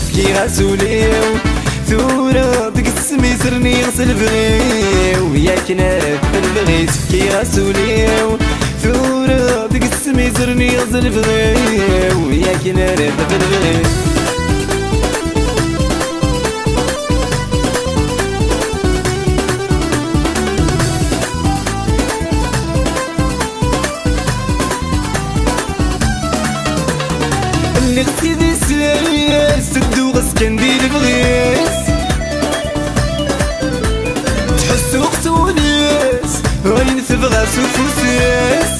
فكيغاس وليو ثورة بقسمي سرني غسل بغيو ياك نعرف بالبغيت فكيغاس وليو ثورة بقسمي سرني غسل بغيو ياك نعرف بالبغيت اللي غسي دي سلاس سدوق اسكندي البغيس تحسو قسو ناس غين تبغى سوفوسيس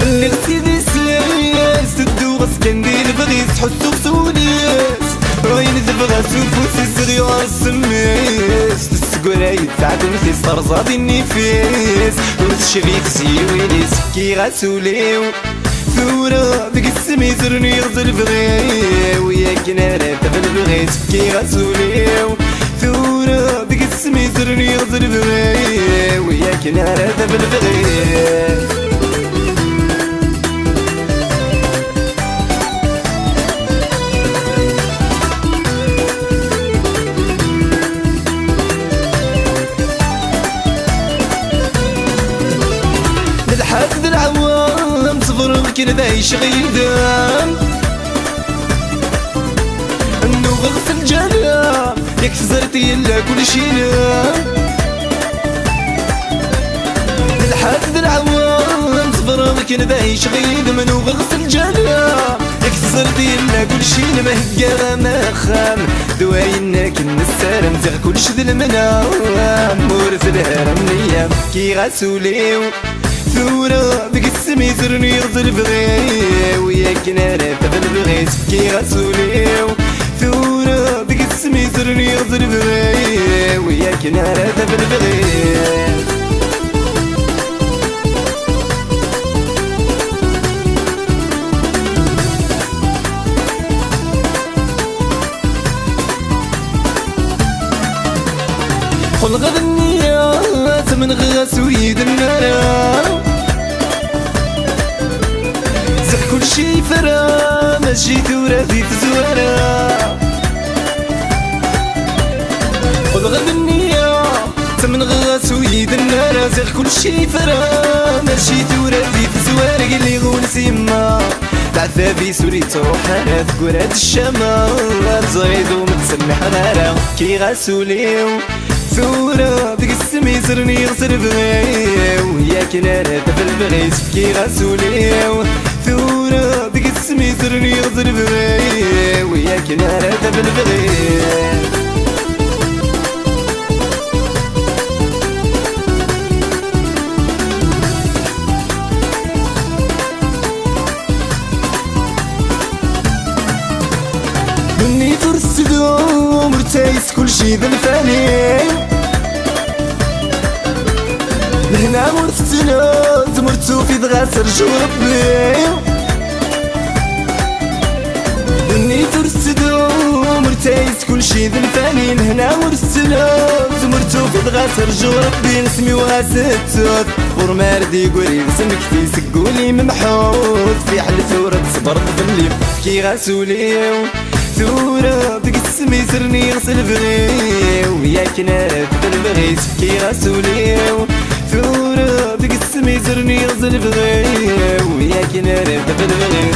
اللي غسي دي سلاس سدوق اسكندي البغيس تحسو قسو ناس غين تبغى سوفوسيس غيار السميس تسقراي تعدو مثل صرزادي النفيس وتشريك سيوينيس فكيغاس وليو ثورة بقسمي سرني غزل بغيو وياك نعرف بالبغيت فكيغاس وليو ثورة بقسمي سرني غزل بغيو وياك نعرف بالبغيت نلحق العوام صفر كندا يشغل دام انو غغف الجنام ياك فزرتي الا كل شي نام نلحق العوام صفر كندا يشغل دام انو غغف الجنام ياك فزرتي الا كل شي نام هكا ما خام دواينك النسارم زغ كل شي ذا المنام مورث الهرم نيام كيغاس وليو ثورة بقسمي سرني غزل بغيو وياك نعرف بالبغيت فكيغاس وليو ثورة بقسمي سرني غزل بغيو وياك نعرف بالبغيت خل غد النيات من غاس ويد النار زح كل شي فرا ماشي ثورة في تزوارا خل غد النيات من غاس ويد النار زح كل شي فرا ماشي ثورة في تزوارا قال لي غونس يما تعذابي سوري تروح انا ثقورات الشمال تزغيد ومتسمح نارا كيغاس وليو ثورة بقسمي سرني غسل بغيو ياك نعرف بالبغيت فكيغاس وليو ثورة بقسمي سرني غسل بغيو ياك نعرف بالبغيت مني فرسدو مرتايس كل شي بالفاني لهنا مرتنا زمرتو في دغاسر جو ربي مني فرسدو مرتايس كل شي بالفاني لهنا مرتنا زمرتو في دغاسر جو ربي نسمي واسدتوت ورماردي قولي بسمك في سقولي ممحوط في حل ثورة صبرت بالليل فكيغاس وليو ثورة بقسمي سرني غسل بغيو ياك نعرف بالبغيت فكيغاس وليو ثورة بقسمي سرني غسل بغيو ياك نعرف بالبغيت